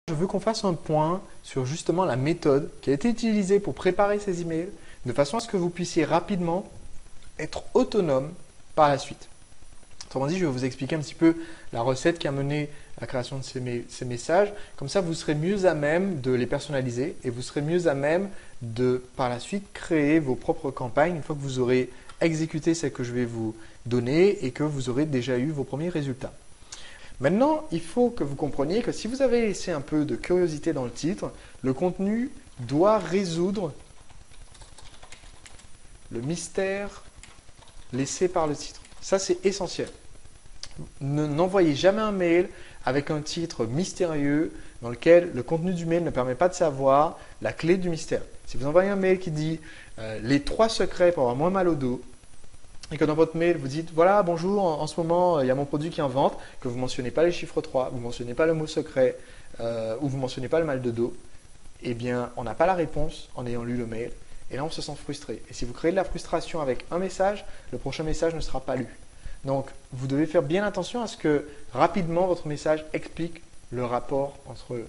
Je veux qu'on fasse un point sur justement la méthode qui a été utilisée pour préparer ces emails de façon à ce que vous puissiez rapidement être autonome par la suite. Autrement dit, je vais vous expliquer un petit peu la recette qui a mené à la création de ces messages. Comme ça, vous serez mieux à même de les personnaliser et vous serez mieux à même de, par la suite, créer vos propres campagnes une fois que vous aurez exécuté celles que je vais vous donner et que vous aurez déjà eu vos premiers résultats. Maintenant, il faut que vous compreniez que si vous avez laissé un peu de curiosité dans le titre, le contenu doit résoudre le mystère laissé par le titre. Ça, c'est essentiel. N'envoyez jamais un mail avec un titre mystérieux dans lequel le contenu du mail ne permet pas de savoir la clé du mystère. Si vous envoyez un mail qui dit les 3 secrets pour avoir moins mal au dos, et que dans votre mail, vous dites, voilà, bonjour, en ce moment, il y a mon produit qui est en vente, que vous ne mentionnez pas les chiffres 3, vous ne mentionnez pas le mot secret, ou vous ne mentionnez pas le mal de dos, eh bien, on n'a pas la réponse en ayant lu le mail, et là, on se sent frustré. Et si vous créez de la frustration avec un message, le prochain message ne sera pas lu. Donc, vous devez faire bien attention à ce que, rapidement, votre message explique le rapport entre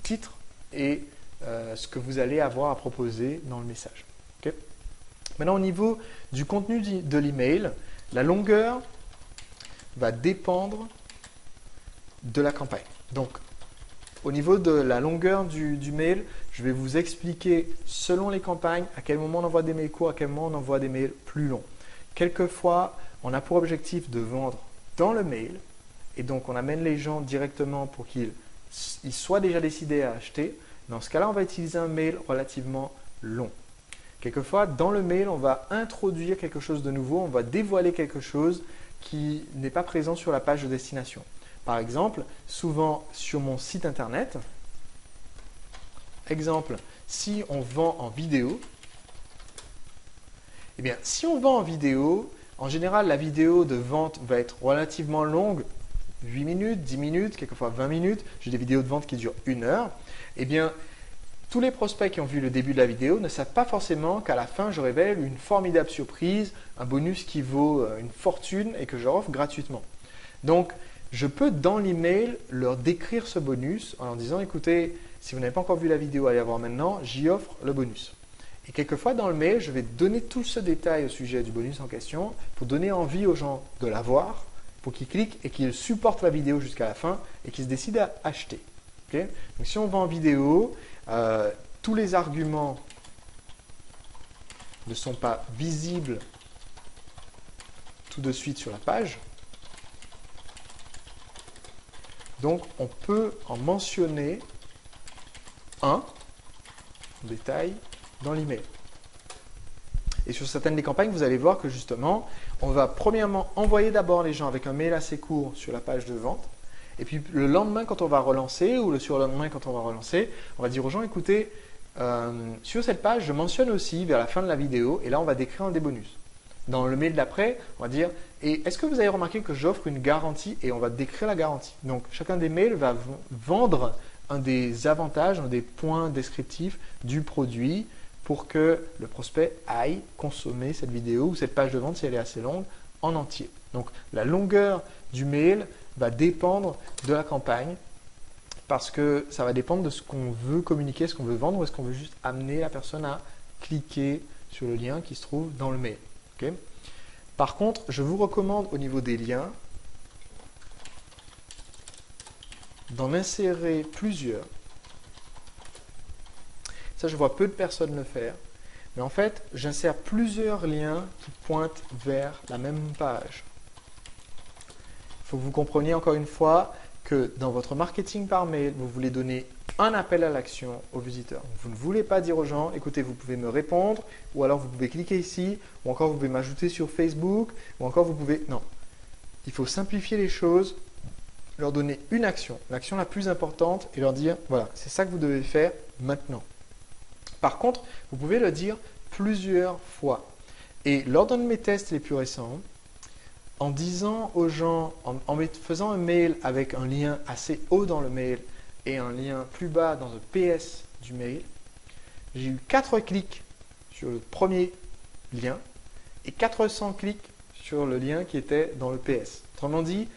titre et ce que vous allez avoir à proposer dans le message. Okay? Maintenant, au niveau du contenu de l'email, la longueur va dépendre de la campagne. Donc, au niveau de la longueur du mail, je vais vous expliquer selon les campagnes à quel moment on envoie des mails courts, à quel moment on envoie des mails plus longs. Quelquefois, on a pour objectif de vendre dans le mail et donc on amène les gens directement pour qu'ils soient déjà décidés à acheter. Dans ce cas-là, on va utiliser un mail relativement long. Quelquefois, dans le mail, on va introduire quelque chose de nouveau, on va dévoiler quelque chose qui n'est pas présent sur la page de destination. Par exemple, souvent sur mon site internet, exemple, si on vend en vidéo, eh bien, si on vend en vidéo, en général, la vidéo de vente va être relativement longue, 8 minutes, 10 minutes, quelquefois 20 minutes. J'ai des vidéos de vente qui durent 1 heure. Eh bien, tous les prospects qui ont vu le début de la vidéo ne savent pas forcément qu'à la fin, je révèle une formidable surprise, un bonus qui vaut une fortune et que je leur offre gratuitement. Donc, je peux dans l'email leur décrire ce bonus en leur disant, écoutez, si vous n'avez pas encore vu la vidéo, allez la voir maintenant, j'y offre le bonus. Et quelquefois, dans le mail, je vais donner tout ce détail au sujet du bonus en question pour donner envie aux gens de la voir, pour qu'ils cliquent et qu'ils supportent la vidéo jusqu'à la fin et qu'ils se décident à acheter. Okay? Donc, si on vend en vidéo, tous les arguments ne sont pas visibles tout de suite sur la page. Donc, on peut en mentionner un en détail dans l'email. Et sur certaines des campagnes, vous allez voir que justement, on va premièrement envoyer d'abord les gens avec un mail assez court sur la page de vente. Et puis le lendemain, quand on va relancer, ou le surlendemain, quand on va relancer, on va dire aux gens, écoutez, sur cette page, je mentionne aussi vers la fin de la vidéo, et là, on va décrire un des bonus. Dans le mail d'après, on va dire, et est-ce que vous avez remarqué que j'offre une garantie? Et on va décrire la garantie. Donc, chacun des mails va vendre un des avantages, un des points descriptifs du produit pour que le prospect aille consommer cette vidéo ou cette page de vente, si elle est assez longue, en entier. Donc, la longueur du mail va dépendre de la campagne parce que ça va dépendre de ce qu'on veut communiquer, ce qu'on veut vendre ou est-ce qu'on veut juste amener la personne à cliquer sur le lien qui se trouve dans le mail. Okay? Par contre, je vous recommande au niveau des liens d'en insérer plusieurs. Ça, je vois peu de personnes le faire. Mais en fait, j'insère plusieurs liens qui pointent vers la même page. Il faut que vous compreniez encore une fois que dans votre marketing par mail, vous voulez donner un appel à l'action aux visiteurs. Vous ne voulez pas dire aux gens, écoutez, vous pouvez me répondre, ou alors vous pouvez cliquer ici, ou encore vous pouvez m'ajouter sur Facebook, ou encore vous pouvez… Non. Il faut simplifier les choses, leur donner une action, l'action la plus importante, et leur dire, voilà, c'est ça que vous devez faire maintenant. Par contre, vous pouvez le dire plusieurs fois. Et lors d'un de mes tests les plus récents, en disant aux gens, en faisant un mail avec un lien assez haut dans le mail et un lien plus bas dans le PS du mail, j'ai eu 4 clics sur le premier lien et 400 clics sur le lien qui était dans le PS. Autrement dit,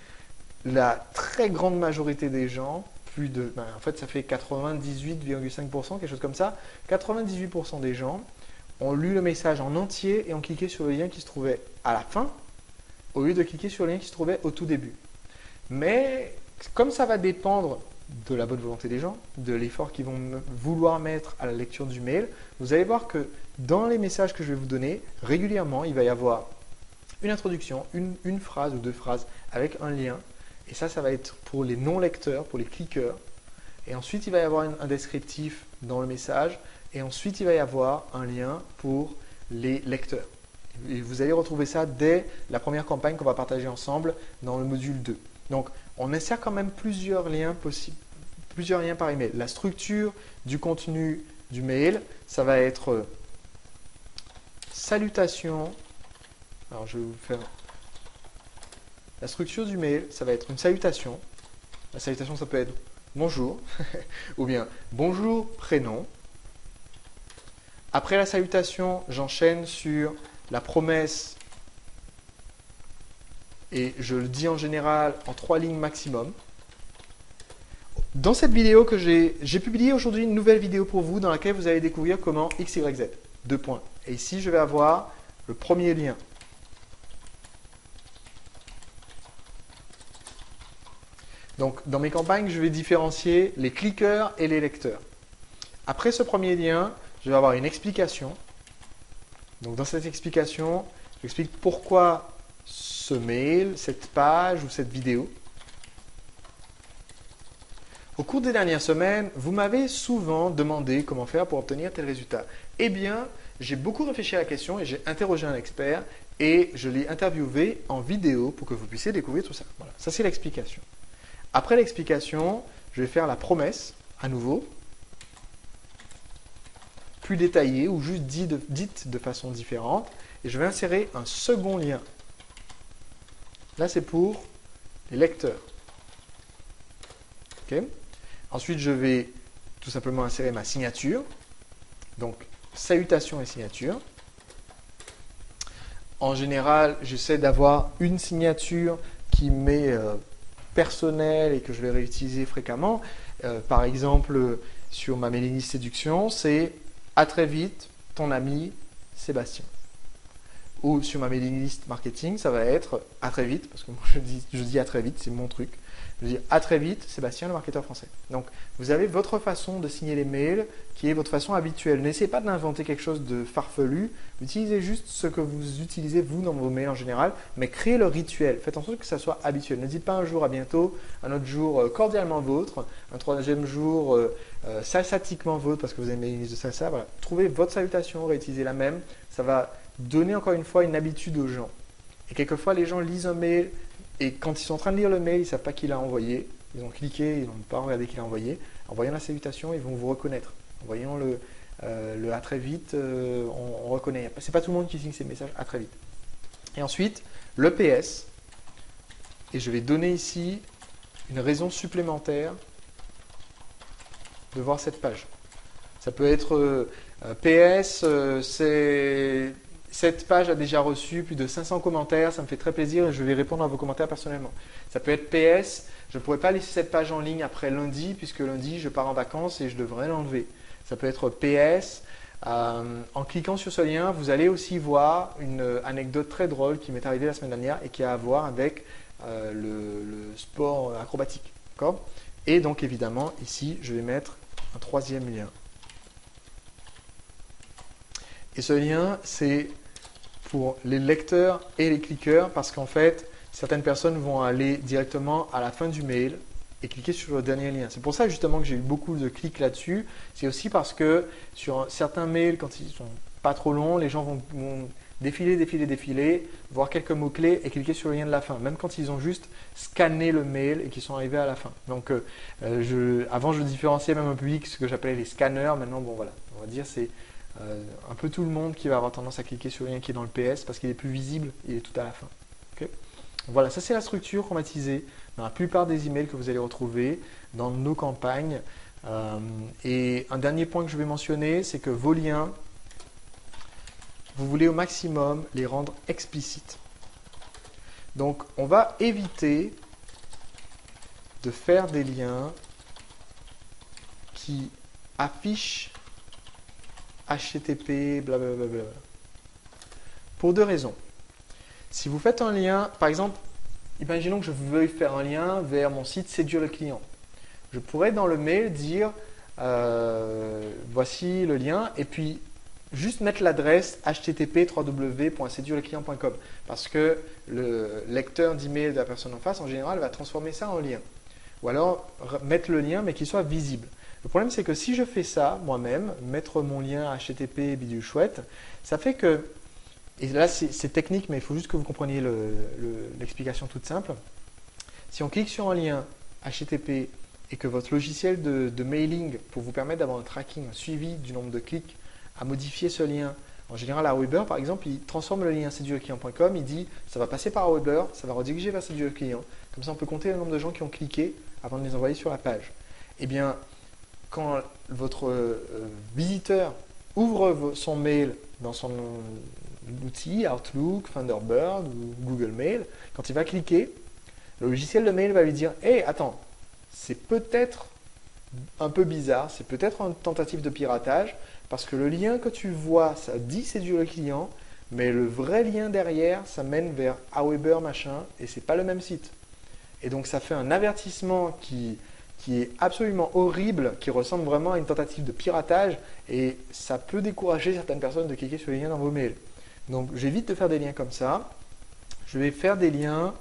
la très grande majorité des gens plus de... en fait, ça fait 98,5%, quelque chose comme ça. 98% des gens ont lu le message en entier et ont cliqué sur le lien qui se trouvait à la fin, au lieu de cliquer sur le lien qui se trouvait au tout début. Mais comme ça va dépendre de la bonne volonté des gens, de l'effort qu'ils vont vouloir mettre à la lecture du mail, vous allez voir que dans les messages que je vais vous donner, régulièrement, il va y avoir une introduction, une phrase ou deux phrases avec un lien. Et ça va être pour les non-lecteurs, pour les cliqueurs. Et ensuite, il va y avoir un descriptif dans le message. Et ensuite, il va y avoir un lien pour les lecteurs. Et vous allez retrouver ça dès la première campagne qu'on va partager ensemble dans le module 2. Donc, on insère quand même plusieurs liens possibles, plusieurs liens par email. La structure du contenu du mail, ça va être salutations. Alors, je vais vous faire la structure du mail, ça va être une salutation. La salutation, ça peut être bonjour ou bien bonjour prénom. Après la salutation, j'enchaîne sur la promesse et je le dis en général en 3 lignes maximum. Dans cette vidéo que j'ai publié aujourd'hui une nouvelle vidéo pour vous dans laquelle vous allez découvrir comment XYZ. 2 points. Et ici, je vais avoir le premier lien. Donc, dans mes campagnes, je vais différencier les cliqueurs et les lecteurs. Après ce premier lien, je vais avoir une explication. Donc, dans cette explication, j'explique pourquoi ce mail, cette page ou cette vidéo. Au cours des dernières semaines, vous m'avez souvent demandé comment faire pour obtenir tel résultat. Eh bien, j'ai beaucoup réfléchi à la question et j'ai interrogé un expert et je l'ai interviewé en vidéo pour que vous puissiez découvrir tout ça. Voilà, ça c'est l'explication. Après l'explication, je vais faire la promesse à nouveau, plus détaillée ou juste dite de façon différente et je vais insérer un second lien. Là, c'est pour les lecteurs. Okay. Ensuite, je vais tout simplement insérer ma signature. Donc, salutation et signature. En général, j'essaie d'avoir une signature qui m'est personnelle et que je vais réutiliser fréquemment. Par exemple, sur ma mailing list séduction, c'est « À très vite, ton ami Sébastien ». Ou sur ma mailing list marketing, ça va être « À très vite », parce que moi je dis « À très vite », c'est mon truc. Je dis « À très vite, Sébastien, le marketeur français ». Donc, vous avez votre façon de signer les mails qui est votre façon habituelle. N'essayez pas d'inventer quelque chose de farfelu. Utilisez juste ce que vous utilisez, vous, dans vos mails en général, mais créez le rituel. Faites en sorte que ça soit habituel. Ne dites pas un jour à bientôt, un autre jour cordialement vôtre, un troisième jour salsatiquement vôtre parce que vous aimez une liste de salsa. Voilà. Trouvez votre salutation, réutilisez la même. Ça va donner encore une fois une habitude aux gens. Et quelquefois, les gens lisent un mail et quand ils sont en train de lire le mail, ils ne savent pas qui l'a envoyé. Ils ont cliqué, ils n'ont pas regardé qui l'a envoyé. En voyant la salutation, ils vont vous reconnaître. En voyant le à très vite, on reconnaît. Ce n'est pas tout le monde qui signe ces messages à très vite. Et ensuite, le PS. Et je vais donner ici une raison supplémentaire de voir cette page. Ça peut être PS, cette page a déjà reçu plus de 500 commentaires, ça me fait très plaisir et je vais répondre à vos commentaires personnellement. Ça peut être PS, je ne pourrais pas laisser cette page en ligne après lundi puisque lundi je pars en vacances et je devrais l'enlever. Ça peut être PS, en cliquant sur ce lien, vous allez aussi voir une anecdote très drôle qui m'est arrivée la semaine dernière et qui a à voir avec le sport acrobatique. Et donc évidemment, ici, je vais mettre un troisième lien. Et ce lien, c'est pour les lecteurs et les cliqueurs parce qu'en fait, certaines personnes vont aller directement à la fin du mail et cliquer sur le dernier lien. C'est pour ça justement que j'ai eu beaucoup de clics là-dessus. C'est aussi parce que sur certains mails, quand ils sont pas trop longs, les gens vont défiler, voir quelques mots-clés et cliquer sur le lien de la fin, même quand ils ont juste scanné le mail et qu'ils sont arrivés à la fin. Donc, avant, je différenciais même un public, ce que j'appelais les scanners. Maintenant, bon voilà, on va dire c'est un peu tout le monde qui va avoir tendance à cliquer sur le lien qui est dans le PS parce qu'il est plus visible, il est tout à la fin. Okay. Voilà, ça c'est la structure qu'on va utiliser dans la plupart des emails que vous allez retrouver dans nos campagnes. Et un dernier point que je vais mentionner, c'est que vos liens, vous voulez au maximum les rendre explicites. Donc, on va éviter de faire des liens qui affiche HTTP, blablabla. Pour deux raisons. Si vous faites un lien, par exemple, imaginons que je veuille faire un lien vers mon site Séduire le client. Je pourrais dans le mail dire voici le lien et puis juste mettre l'adresse http://www.séduirleclient.com parce que le lecteur d'email de la personne en face en général va transformer ça en lien. Ou alors mettre le lien mais qu'il soit visible. Le problème c'est que si je fais ça moi-même, mettre mon lien http bidule chouette, ça fait que, et là c'est technique mais il faut juste que vous compreniez l'explication toute simple. Si on clique sur un lien HTTP et que votre logiciel de mailing, pour vous permettre d'avoir un tracking, un suivi du nombre de clics, a modifié ce lien, en général Aweber par exemple, il transforme le lien séduireclient.com, il dit ça va passer par Aweber, ça va rediriger vers Séduire le client. Comme ça on peut compter le nombre de gens qui ont cliqué avant de les envoyer sur la page. Eh bien, quand votre visiteur ouvre son mail dans son outil, Outlook, Thunderbird ou Google Mail, quand il va cliquer, le logiciel de mail va lui dire « Hey, attends, c'est peut-être un peu bizarre, c'est peut-être une tentative de piratage, parce que le lien que tu vois, ça dit séduire le client, mais le vrai lien derrière, ça mène vers Aweber machin, et c'est pas le même site. » Et donc ça fait un avertissement qui est absolument horrible, qui ressemble vraiment à une tentative de piratage, et ça peut décourager certaines personnes de cliquer sur les liens dans vos mails. Donc j'évite de faire des liens comme ça. Je vais faire des liens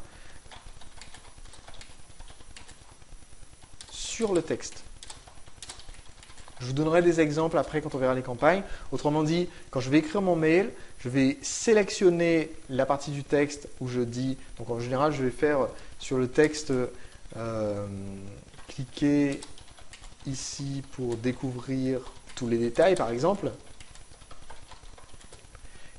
sur le texte. Je vous donnerai des exemples après quand on verra les campagnes. Autrement dit, quand je vais écrire mon mail, je vais sélectionner la partie du texte où je dis, donc en général je vais faire sur le texte, cliquez ici pour découvrir tous les détails par exemple.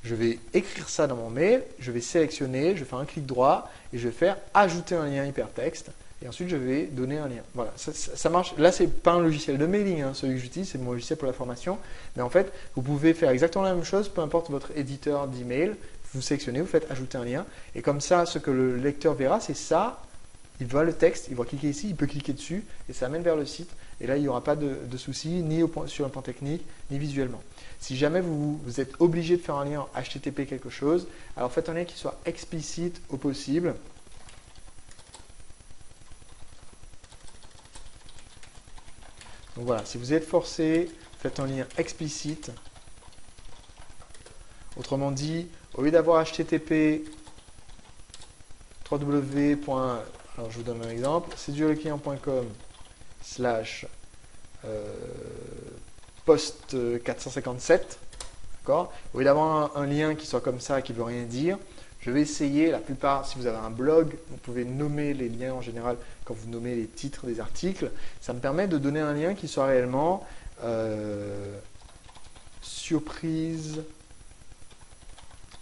Je vais écrire ça dans mon mail, je vais sélectionner, je vais faire un clic droit et je vais faire ajouter un lien hypertexte. Et ensuite, je vais donner un lien. Voilà, ça marche. Là, ce n'est pas un logiciel de mailing, hein, celui que j'utilise, c'est mon logiciel pour la formation. Mais en fait, vous pouvez faire exactement la même chose, peu importe votre éditeur d'email. Vous sélectionnez, vous faites ajouter un lien. Et comme ça, ce que le lecteur verra, c'est ça. Il voit le texte, il va cliquer ici, il peut cliquer dessus et ça amène vers le site. Et là, il n'y aura pas de souci, ni sur un plan technique, ni visuellement. Si jamais vous êtes obligé de faire un lien en HTTP quelque chose, alors faites un lien qui soit explicite au possible. Donc voilà, si vous êtes forcé, faites un lien explicite. Autrement dit, au lieu d'avoir HTTP www. Alors je vous donne un exemple, séduirleclient.com / post 457, d'accord. Au lieu d'avoir un lien qui soit comme ça, qui ne veut rien dire, je vais essayer, la plupart, si vous avez un blog, vous pouvez nommer les liens en général quand vous nommez les titres des articles. Ça me permet de donner un lien qui soit réellement surprise,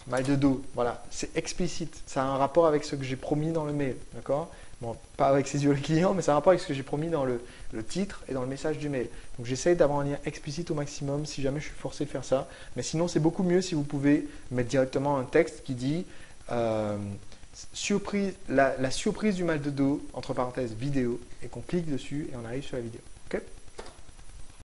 mal de dos. Voilà, c'est explicite. Ça a un rapport avec ce que j'ai promis dans le mail, d'accord. Bon, pas avec Séduire le client, mais ça a un rapport avec ce que j'ai promis dans le titre et dans le message du mail. Donc j'essaye d'avoir un lien explicite au maximum si jamais je suis forcé de faire ça. Mais sinon, c'est beaucoup mieux si vous pouvez mettre directement un texte qui dit surprise, la surprise du mal de dos, entre parenthèses vidéo, et qu'on clique dessus et on arrive sur la vidéo. Okay.